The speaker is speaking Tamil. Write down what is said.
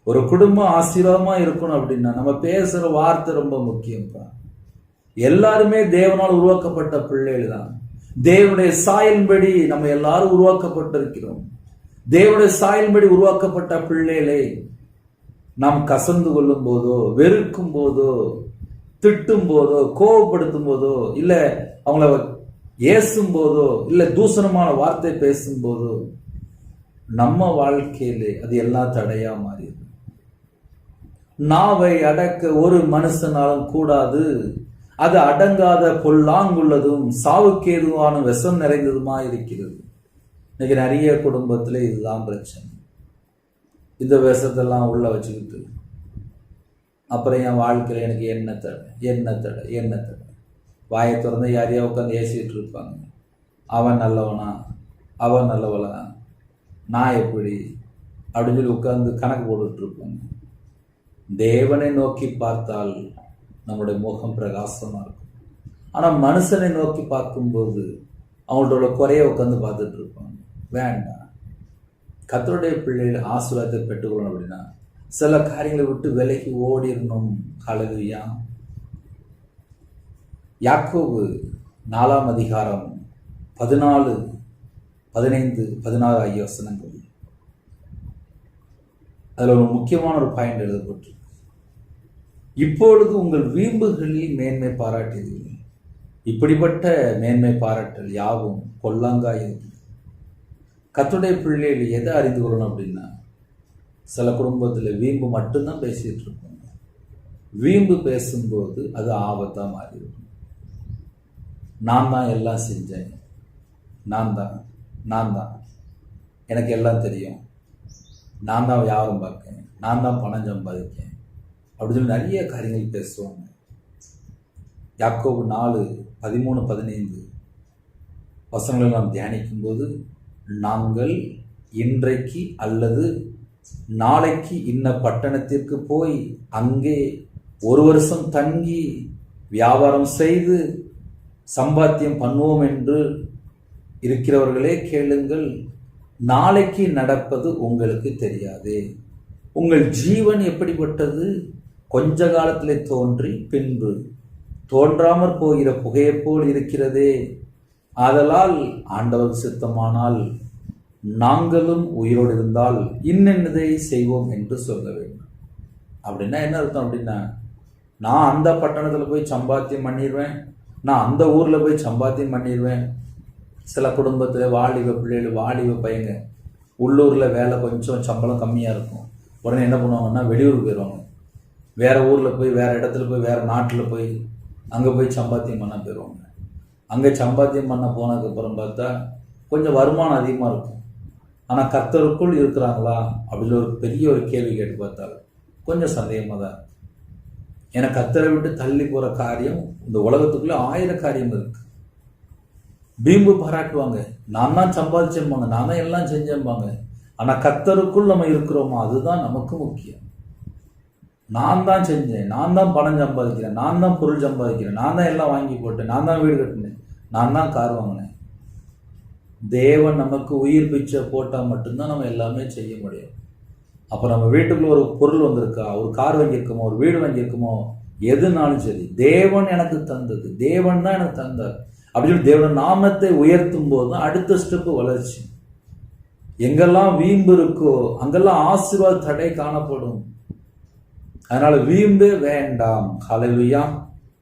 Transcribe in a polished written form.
ஒரு குடும்பம் ஆசீர்வாதமா இருக்கணும் அப்படின்னா நம்ம பேசுற வார்த்தை ரொம்ப முக்கியம்ப்பா. எல்லாருமே தேவனால் உருவாக்கப்பட்ட பிள்ளைகள் தான். தேவனுடைய சாயலின்படி நம்ம எல்லாரும் உருவாக்கப்பட்டிருக்கிறோம். தேவனுடைய சாயலின்படி உருவாக்கப்பட்ட பிள்ளைகளை நாம் கசந்து கொள்ளும் போதோ, வெறுக்கும் போதோ, திட்டும் போதோ, கோபப்படுத்தும் போதோ, இல்ல அவங்கள ஏசும் போதோ, இல்ல தூசணமான வார்த்தை பேசும் போதோ நம்ம வாழ்க்கையிலே அது எல்லாம் தடையா மாறிடும். நாவை அடக்க ஒரு மனுஷனாலும் கூடாது, அது அடங்காத பொல்லாங்குள்ளதும் சாவுக்கு ஏதுவான விஷம் நிறைந்ததுமா இருக்கிறது. இன்னைக்கு நிறைய குடும்பத்துல இதுதான் பிரச்சனை. இந்த விஷத்தெல்லாம் உள்ள வச்சுக்கிட்டு அப்புறம் என் வாழ்க்கையில எனக்கு என்ன தடை வாயை திறந்து யாரையா உட்காந்து ஏசிட்டு இருப்பாங்க. அவன் நல்லவனா, அவன் நல்லவளா, நான் எப்படி அப்படின்னு சொல்லி உட்கார்ந்து கணக்கு போட்டுட்டு இருப்பாங்க. தேவனை நோக்கி பார்த்தால் நம்முடைய முகம் பிரகாசமா இருக்கும். ஆனா மனுஷனை நோக்கி பார்க்கும்போது அவங்களோட குறைய உட்காந்து பார்த்துட்டு இருப்பாங்க. வேண்டாம். கர்த்தருடைய பிள்ளைகள் ஆசீர்வாதத்தை பெற்றுக்கொள்ளணும் அப்படின்னா சில காரியங்களை விட்டு விலகி ஓடிடணும். ஹல்லேலூயா. யாக்கோபு 4ஆம் அதிகாரம் 14, 15, 16 ஆகிய வசனங்கள். அதுல ஒரு முக்கியமான ஒரு பாயிண்ட் எழுதப்பட்டு, இப்பொழுது உங்கள் வீம்புகளில் மேன்மை பாராட்டுகிறீர்கள். இப்படிப்பட்ட மேன்மை பாராட்டல் யாவும் பொல்லாங்காயிருக்கு. கர்த்தருடைய பிள்ளைகள் எதை அறிந்து கொள்ளணும் அப்படின்னா, சில குடும்பத்தில் வீம்பு மட்டும்தான் பேசிட்டு இருப்பாங்க. வீம்பு பேசும்போது அது ஆபத்தா மாறிடும். நான் தான் எல்லாம் செஞ்சேன், நான் தான் எனக்கு எல்லாம் தெரியும், நான் தான் வியாபாரம் பார்க்கேன், நான் தான் பணம் சம்பாதிக்கேன் அப்படின்னு சொல்லி நிறைய காரியங்கள் பேசுவாங்க. யாக்கோபு 4, 13, 15 வசனங்களை நாம் தியானிக்கும் போது, நாங்கள் இன்றைக்கு அல்லது நாளைக்கு இன்ன பட்டணத்திற்கு போய் அங்கே 1 வருஷம் தங்கி வியாபாரம் செய்து சம்பாத்தியம் பண்ணுவோம் என்று இருக்கிறவர்களே கேளுங்கள். நாளைக்கு நடப்பது உங்களுக்கு தெரியாது. உங்கள் ஜீவன் எப்படிப்பட்டது? கொஞ்ச காலத்திலே தோன்றி பின்பு தோன்றாமற் போகிற புகையைப் போல் இருக்கிறதே. ஆதலால் ஆண்டவர் சித்தமானால் நாங்களும் உயிரோடு இருந்தால் இன்னென்னதை செய்வோம் என்று சொல்ல வேண்டும். அப்படின்னா என்ன அர்த்தம் அப்படின்னா, நான் அந்த பட்டணத்தில் போய் சம்பாத்தியம் பண்ணிடுவேன், நான் அந்த ஊரில் போய் சம்பாத்தியம் பண்ணிடுவேன். சில குடும்பத்தில் வாலிப பிள்ளைகள், வாலிப பையங்க உள்ளூரில் வேலை கொஞ்சம் சம்பளம் கம்மியாக இருக்கும். உடனே என்ன பண்ணுவாங்கன்னா வெளியூருக்கு போயிடுவாங்க. வேறு ஊரில் போய், வேறு இடத்துல போய், வேறு நாட்டில் போய் அங்கே போய் சம்பாத்தியம் பண்ண போயிடுவாங்க. அங்கே சம்பாத்தியம் பண்ண போனதுக்கப்புறம் பார்த்தா கொஞ்சம் வருமானம் அதிகமாக இருக்கும். ஆனால் கர்த்தருக்குள் இருக்கிறாங்களா அப்படின்னு ஒரு பெரிய ஒரு கேள்வி கேட்டு பார்த்தால் கொஞ்சம் சந்தேகமாக தான். ஏன்னா கர்த்தரை விட்டு தள்ளி போகிற காரியம் இந்த உலகத்துக்குள்ளே 1000 காரியம் இருக்கு. வீம்பு பாராட்டுவாங்க, நான் தான் சம்பாதிச்சேன்பாங்க, நான் தான் எல்லாம் செஞ்சேன்பாங்க. ஆனால் கர்த்தருக்குள் நம்ம இருக்கிறோமா, அதுதான் நமக்கு முக்கியம். நான் தான் செஞ்சேன், நான் தான் பணம் சம்பாதிக்கிறேன், நான் தான் பொருள் சம்பாதிக்கிறேன், நான் தான் எல்லாம் வாங்கி போட்டேன், நான் தான் வீடு கட்டினேன், நான் தான் கார் வாங்கினேன். தேவன் நமக்கு உயிர் பிச்சை போட்டால் மட்டும்தான் நம்ம எல்லாமே செய்ய முடியும். அப்போ நம்ம வீட்டுக்குள்ள ஒரு பொருள் வந்திருக்கா, ஒரு கார் வாங்கியிருக்கோமோ, ஒரு வீடு வாங்கியிருக்கோமோ, எதுனாலும் சரி தேவன் எனக்கு தந்தது, தேவன் தான் எனக்கு தந்தார் அப்படின்னு தேவன் நாமத்தை உயர்த்தும் போது அடுத்த ஸ்டெப்பு வளர்ச்சி. எங்கெல்லாம் வீம்பு இருக்கோ அங்கெல்லாம் ஆசீர்வாத தடை காணப்படும். அதனால வீம்பே வேண்டாம். ஹல்லேலூயா.